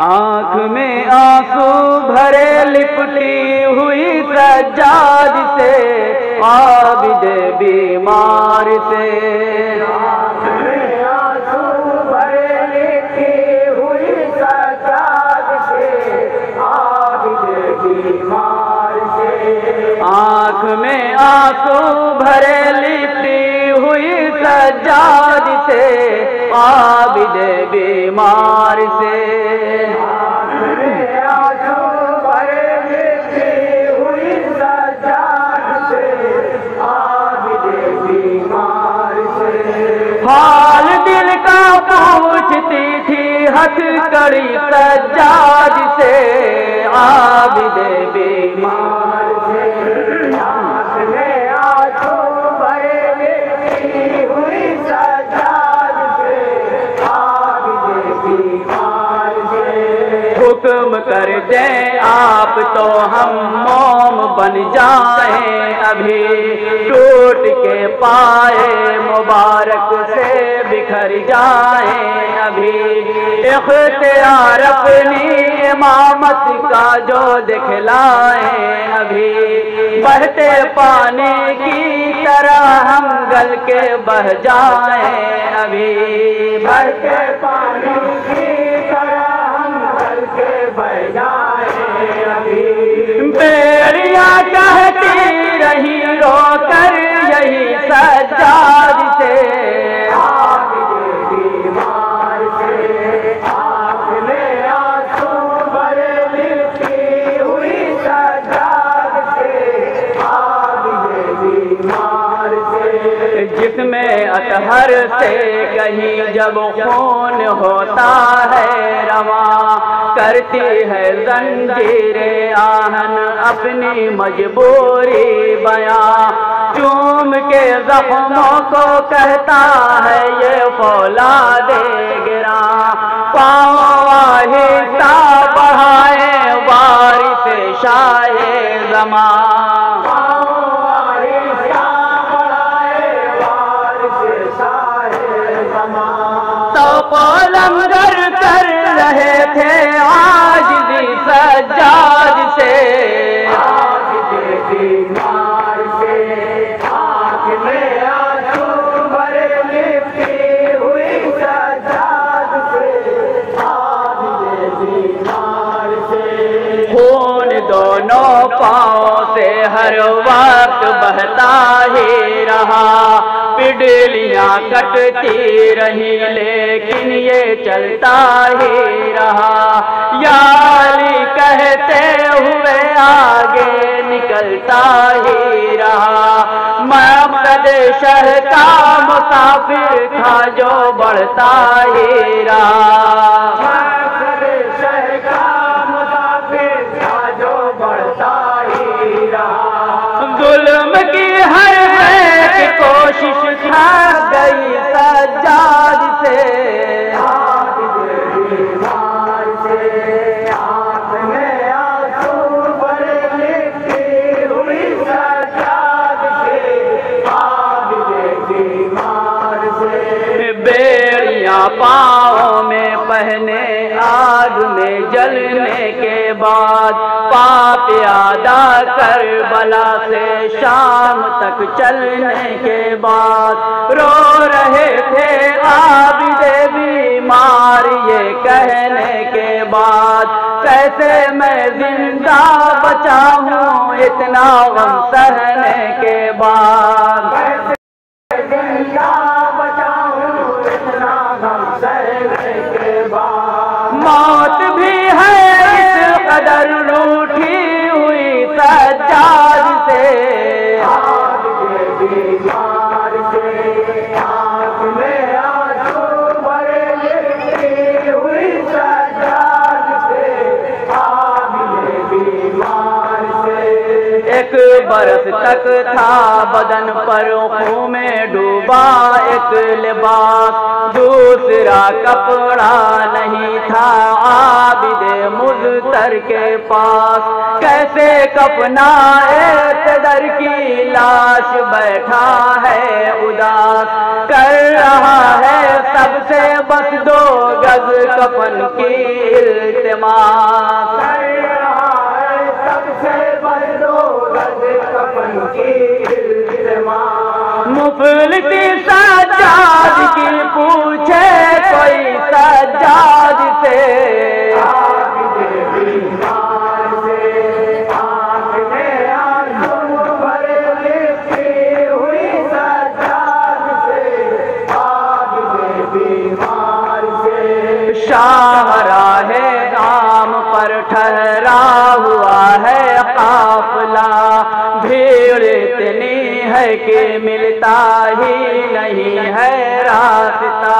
आँख में आंसू भरे लिपटी हुई सज्जाद से आबिद बीमार से, आँख में आंसू भरे लिपटी हुई सज्जाद से आबिद बीमार से, आँख में आंसू भरे लिपटी हुई सज्जाद से आबिद बीमार से, हाल दिल का पूछती थी हथकड़ी सज्जाद से आबिद बीमार से, आँख में आंसू भरे लिपटी हुई सज्जाद से आबिद बीमार से, हुक्म कर दें आप तो हम मोम बन जाएं अभी, टूट के पाए मुबारक से बिखर जाएं अभी, इख्तियार अपनी इमामत का जो दिखलाएं अभी, बहते पानी की तरह हम गल के बह जाएं अभी, बहते पानी की तरह हम गल के बह जाएं अभी, बेड़ियां कहती रही रोकर यही सज्जाद से आबिद बीमार से, आँख में आंसू भरे लिपटी हुई सज्जाद से आबिद बीमार से, जिसमें अतहर से कहीं जब खून होता है रवा, करती है जंजीरे आहन अपनी मजबूरी बयां, चूम के जख्मों को कहता है ये फौलादे गिरा, पाँव आहिस्ता बढ़ाए वारिस शाहे ज़मा, पाँव आहिस्ता बढ़ाए वारिस शाहे ज़मा, तो लंगर कर रहे थे आजिज़ी सज्जाद से आबिद बीमार से, आँख में आंसू भरे लिपटी हुई सज्जाद से आबिद बीमार से, खून दोनों पाँव से हर वक्त बहता ही रहा, पिडलियाँ कटती रही लेकिन ये चलता ही रहा, या अली कहते हुए आगे निकलता ही रहा, मकसद शहर का मुसाफिर था जो बढ़ता ही रहा, मकसद शहर का मुसाफिर था जो बढ़ता ही रहा, जुल्म की हर एक कोशिश थक गई सज्जाद से आबिद बीमार से, आँख में आंसू भरे लिपटी हुई सज्जाद से आबिद बीमार से, बेड़ियाँ पाँव में पहने आग में जलने के बाद, पाप अदा कर बला से शाम तक चलने के बाद, रो रहे थे आबिद बीमार ये कहने के बाद, कैसे मैं जिंदा बचा हूँ इतना गम सहने के बाद, कैसे जिंदा बचा हूँ इतना गम सहने के बाद, मौत भी है इस कदर रूठी हुई सज्जाद से आबिद बीमार से, आँख में आंसू भरे लिपटी हुई सज्जाद से आबिद बीमार से, एक बरस तक था बदन पर खून में डूबा एक लिबास, दूसरा कपड़ा नहीं था आबिद मुज़्तर के पास, कैसे कफनाए दर की लाश बैठा है उदास, कर रहा है बस 2 गज कफन की इल्तिमास, सबसे बस 2 गज कफन की इल्तिमास। मुफलिसी सज्जाद की पूछे कोई सज्जाद से, शाहराहे आम पर ठहरा हुआ है काफिला, भीड़ इतनी है कि मिलता ही नहीं है रास्ता।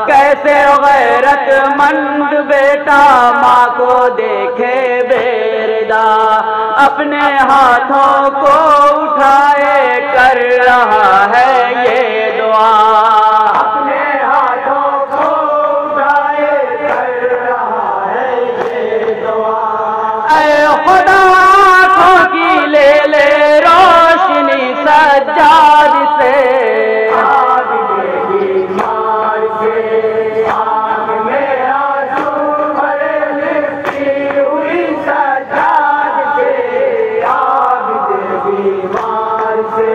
कैसे गैरतमंद बेटा माँ को देखे बेरदा, अपने हाथों को उठाए कर रहा है ये दुआ, खुदा आँखों की ले ले रोशनी सज्जाद से, बीमार से आँख में आंसू भरे लिपटी हुई सज्जाद से, बीमार से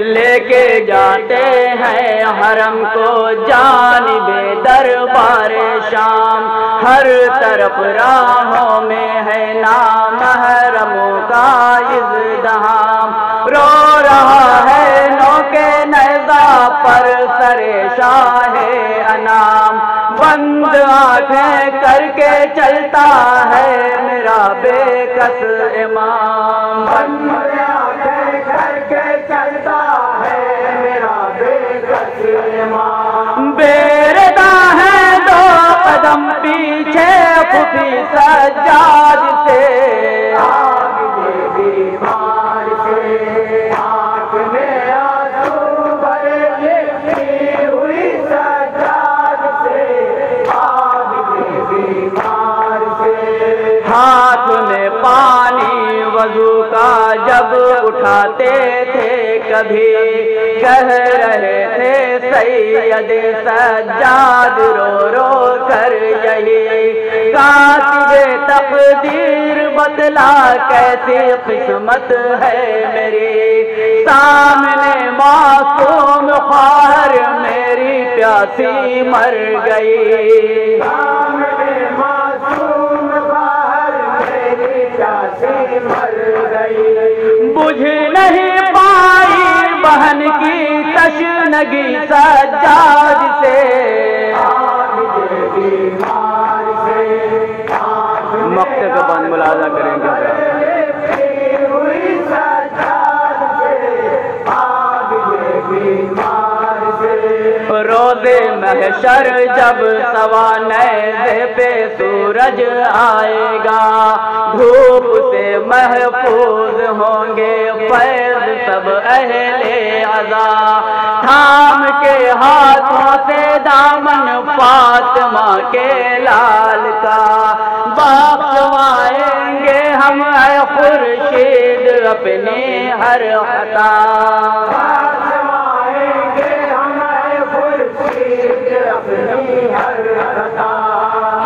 लेके जाते हैं हरम को जानिबे दरबारे शाम। हर तरफ राहों में है नामहरमों का इज़्दिहाम, रो रहा है नौके नैज़ा पर सरे शाहे अनाम। बंद आंखें करके चलता है मेरा बेकस इमाम, बंद आंखें करके चलता है मेरा बेकस इमाम। बेरदा है 2 कदम पीछे खुफी सज्जाद से, बीमार से आँख में आंसू भरे लिपटी हुई सज्जाद से, बीमार से हाथ में पानी वजू का जब उठाते थे कभी, कह रहे थे सैयद सज्जाद रो रो कर यही, कातिबे तकदीर बतला कैसी किस्मत है मेरी, सामने मासूम ख्वार मेरी प्यासी मर गई, सामने मासूम ख्वार मेरी प्यासी मर गई। बुझ नहीं पाई बहन की तशनगी सज्जाद से, मक्ते का बंद मुलाजा करेंगे। रोज़े महशर जब सवानैज़े पे सूरज आएगा, धूप से महफूज होंगे फैज़ सब अहले अज़ा। थाम के हाथों से दामन फातिमा के लाल का, बाक़वाएंगे हम ऐ खुर्शीद अपनी हर खता,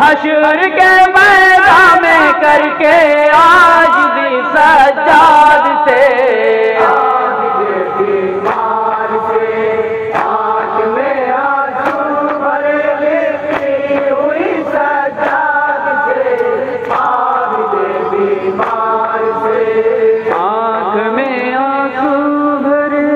हश्र के मैदान में करके आज भी सज्जाद से, आँख में आंसू भरे लिपटी हुई सज्जाद से, बीमार से आँख में आंसू भरे।